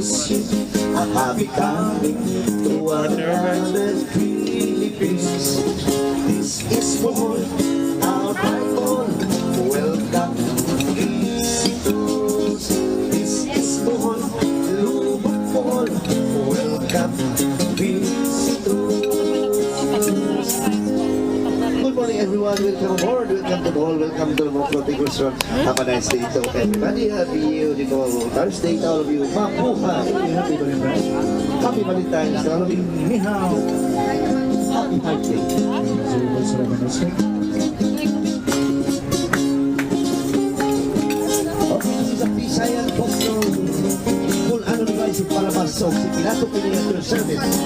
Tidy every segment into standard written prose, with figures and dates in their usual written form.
wish you a happy coming to another Philippines. This is for our people. Welcome, visitors. This is for Loboc River. Welcome, visitors. Good morning, everyone. Welcome aboard. Welcome to all. Welcome to Loboc River. Have a nice day to everybody. Happy beautiful Thursday to all of you. Mabuhay. Happy Valentine's. Happy Valentine's to all of you. Ni hao. Happy Heart Day. Okay, this is a Visayan folk song. Kung ano device palabas-song, si Pilato Piniator Service.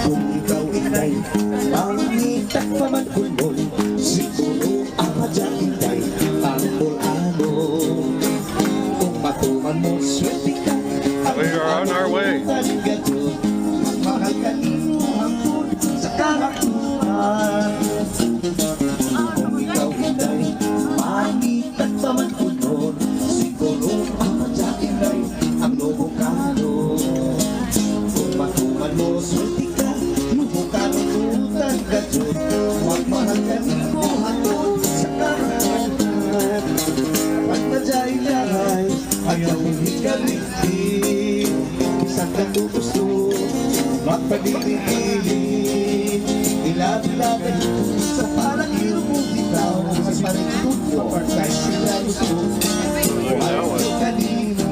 Kung ikaw inay, pangitak pa man kulmol, siguro ahadya inay, pangpul-ano. Kung matuman mo, swerte ka. We are on our way. Mahal ka nino hangtod sa karakuan. Kung ikaw inay, pangitak pa man kulmol, siguro ahadya inay, ang Lobocano. Kung matuman mo, swerte ka. Kanututan ka dyan, magmahal ka nito hatod sa kanan. Pag madyaylay, ayaw hikaligtin, isang katugusto, magpagdilin. Ilab-ilabay sa parang hirong bitaw, sa parang tuto, kahit sila gusto, ayaw kanino.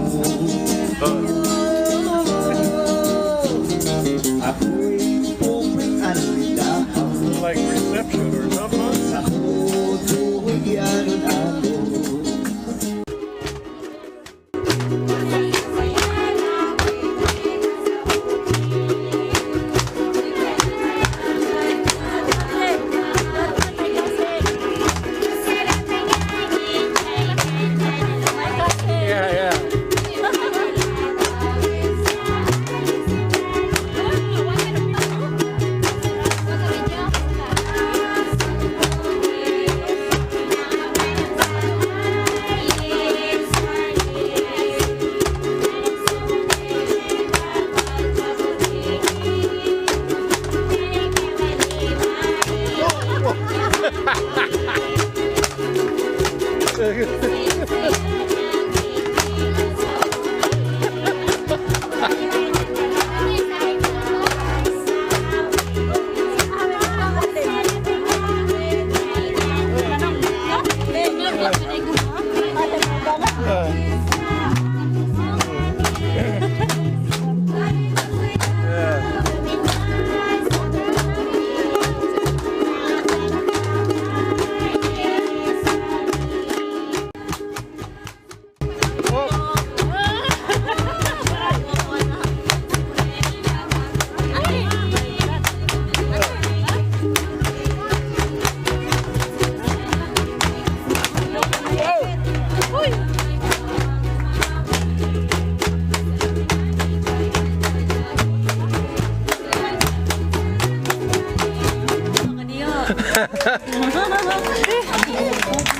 Ako'y like reception or something.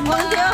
Bonjour.